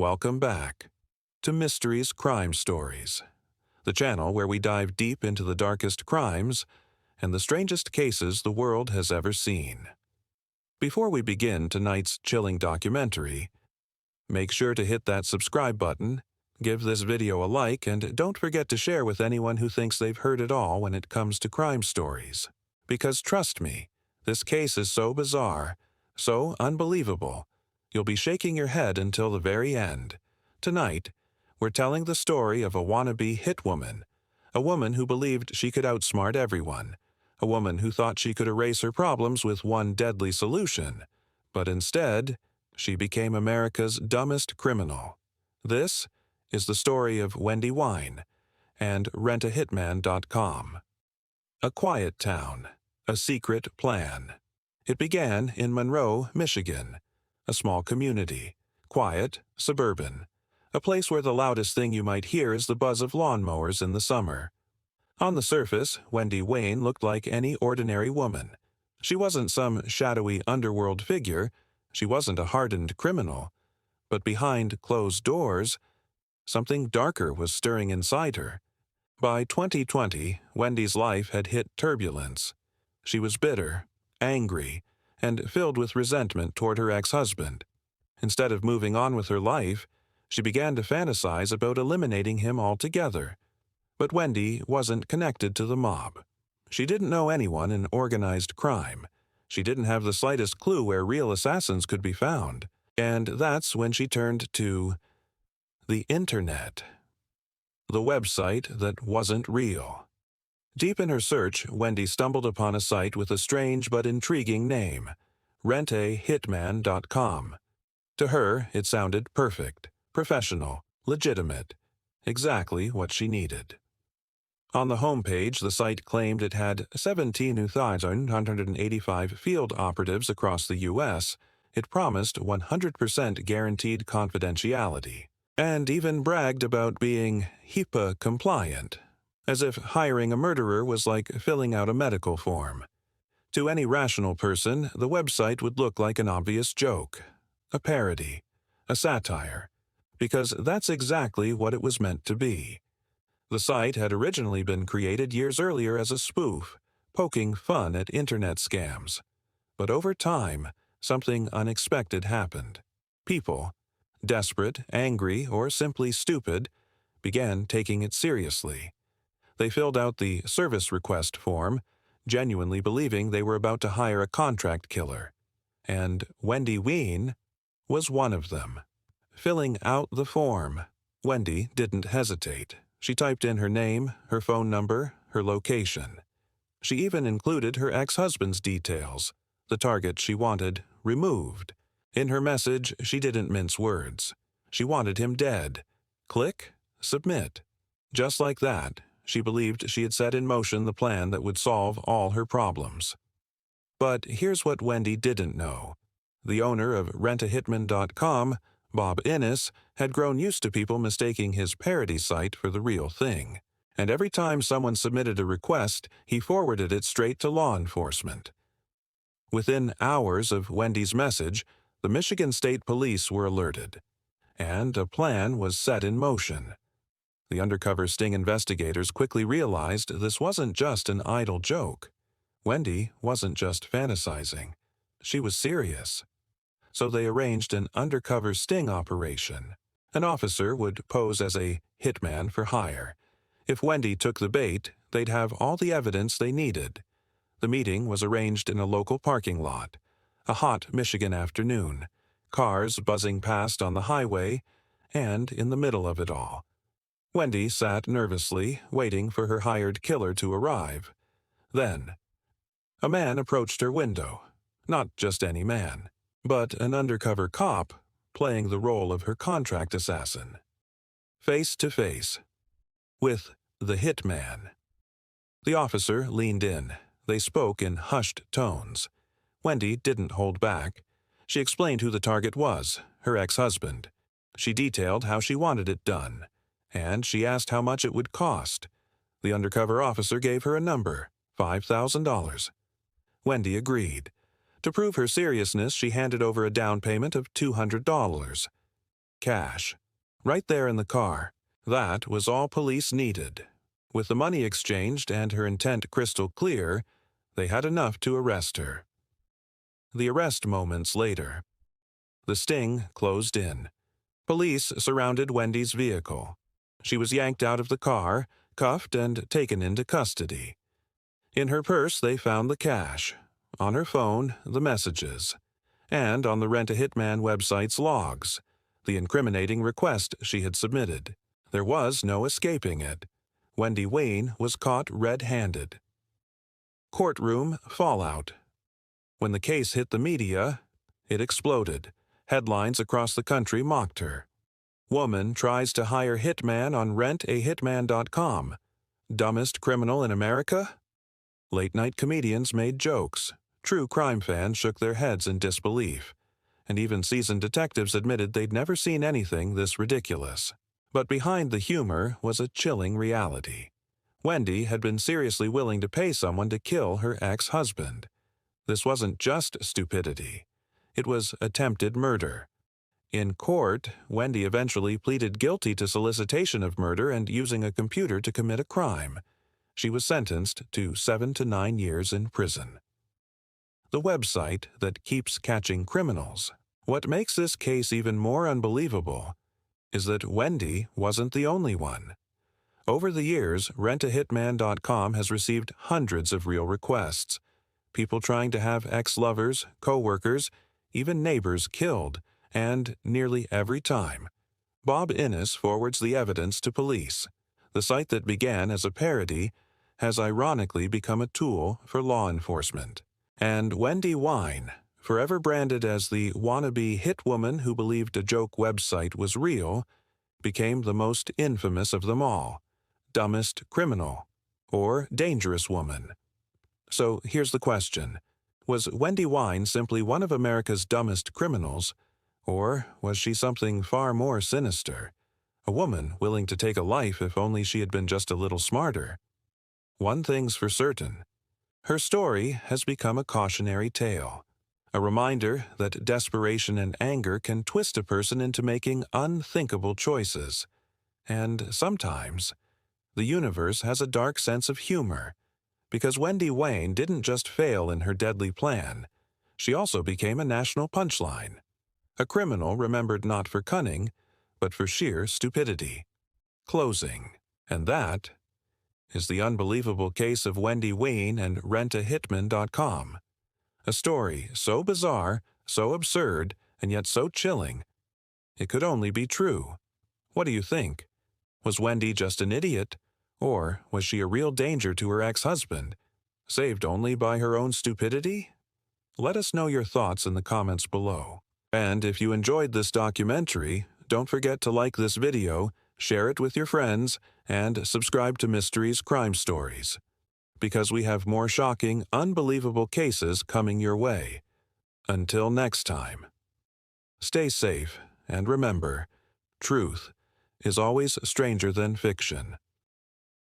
Welcome back to Mysteries Crime Stories, the channel where we dive deep into the darkest crimes and the strangest cases the world has ever seen. Before we begin tonight's chilling documentary, make sure to hit that subscribe button, give this video a like, and don't forget to share with anyone who thinks they've heard it all when it comes to crime stories. Because trust me, this case is so bizarre, so unbelievable, you'll be shaking your head until the very end. Tonight, we're telling the story of a wannabe hitwoman, a woman who believed she could outsmart everyone, a woman who thought she could erase her problems with one deadly solution, but instead, she became America's dumbest criminal. This is the story of Wendy Wein and rentahitman.com. A quiet town, a secret plan. It began in Monroe, Michigan, a small community, quiet, suburban, a place where the loudest thing you might hear is the buzz of lawnmowers in the summer. On the surface, Wendy Wein looked like any ordinary woman. She wasn't some shadowy underworld figure, she wasn't a hardened criminal, but behind closed doors, something darker was stirring inside her. By 2020, Wendy's life had hit turbulence. She was bitter, angry, and filled with resentment toward her ex-husband. Instead of moving on with her life, she began to fantasize about eliminating him altogether. But Wendy wasn't connected to the mob. She didn't know anyone in organized crime. She didn't have the slightest clue where real assassins could be found. And that's when she turned to the internet. The website that wasn't real. Deep in her search, Wendy stumbled upon a site with a strange but intriguing name, rentahitman.com. To her, it sounded perfect, professional, legitimate, exactly what she needed. On the homepage, the site claimed it had 17,185 field operatives across the U.S. It promised 100% guaranteed confidentiality, and even bragged about being HIPAA compliant, as if hiring a murderer was like filling out a medical form. To any rational person, the website would look like an obvious joke, a parody, a satire, because that's exactly what it was meant to be. The site had originally been created years earlier as a spoof, poking fun at internet scams. But over time, something unexpected happened. People, desperate, angry, or simply stupid, began taking it seriously. They filled out the service request form, genuinely believing they were about to hire a contract killer. And Wendy Wein was one of them. Filling out the form, Wendy didn't hesitate. She typed in her name, her phone number, her location. She even included her ex-husband's details, the target she wanted removed. In her message, she didn't mince words. She wanted him dead. Click, submit. Just like that, she believed she had set in motion the plan that would solve all her problems. But here's what Wendy didn't know. The owner of rentahitman.com, Bob Innes, had grown used to people mistaking his parody site for the real thing. And every time someone submitted a request, he forwarded it straight to law enforcement. Within hours of Wendy's message, the Michigan State Police were alerted, and a plan was set in motion. The undercover sting investigators quickly realized this wasn't just an idle joke. Wendy wasn't just fantasizing. She was serious. So they arranged an undercover sting operation. An officer would pose as a hitman for hire. If Wendy took the bait, they'd have all the evidence they needed. The meeting was arranged in a local parking lot. A hot Michigan afternoon, cars buzzing past on the highway, and in the middle of it all, Wendy sat nervously, waiting for her hired killer to arrive. Then, a man approached her window. Not just any man, but an undercover cop playing the role of her contract assassin. Face to face with the hitman. The officer leaned in. They spoke in hushed tones. Wendy didn't hold back. She explained who the target was, her ex-husband. She detailed how she wanted it done, and she asked how much it would cost. The undercover officer gave her a number, $5,000. Wendy agreed. To prove her seriousness, she handed over a down payment of $200. cash. Right there in the car. That was all police needed. With the money exchanged and her intent crystal clear, they had enough to arrest her. The arrest moments later. The sting closed in. Police surrounded Wendy's vehicle. She was yanked out of the car, cuffed, and taken into custody. In her purse they found the cash. On her phone, the messages. And on the Rent-A-Hitman website's logs, the incriminating request she had submitted. There was no escaping it. Wendy Wein was caught red-handed. Courtroom fallout. When the case hit the media, it exploded. Headlines across the country mocked her. Woman tries to hire hitman on rentahitman.com. Dumbest criminal in America? Late-night comedians made jokes. True crime fans shook their heads in disbelief. And even seasoned detectives admitted they'd never seen anything this ridiculous. But behind the humor was a chilling reality. Wendy had been seriously willing to pay someone to kill her ex-husband. This wasn't just stupidity. It was attempted murder. In court, Wendy eventually pleaded guilty to solicitation of murder and using a computer to commit a crime. She was sentenced to 7 to 9 years in prison. The website that keeps catching criminals. What makes this case even more unbelievable is that Wendy wasn't the only one. Over the years, rentahitman.com has received hundreds of real requests. People trying to have ex-lovers, co-workers, even neighbors killed, and nearly every time, Bob Innes forwards the evidence to police. The site that began as a parody has ironically become a tool for law enforcement. And Wendy Wein, forever branded as the wannabe hitwoman who believed a joke website was real, became the most infamous of them all, dumbest criminal, or dangerous woman. So here's the question. Was Wendy Wein simply one of America's dumbest criminals, or was she something far more sinister? A woman willing to take a life if only she had been just a little smarter. One thing's for certain. Her story has become a cautionary tale, a reminder that desperation and anger can twist a person into making unthinkable choices. And sometimes, the universe has a dark sense of humor, because Wendy Wein didn't just fail in her deadly plan, she also became a national punchline. A criminal remembered not for cunning, but for sheer stupidity. Closing. And that is the unbelievable case of Wendy Wein and rentahitman.com. A story so bizarre, so absurd, and yet so chilling, it could only be true. What do you think? Was Wendy just an idiot? Or was she a real danger to her ex-husband, saved only by her own stupidity? Let us know your thoughts in the comments below. And if you enjoyed this documentary, don't forget to like this video, share it with your friends, and subscribe to Mysteries Crime Stories. Because we have more shocking, unbelievable cases coming your way. Until next time. Stay safe, and remember, truth is always stranger than fiction.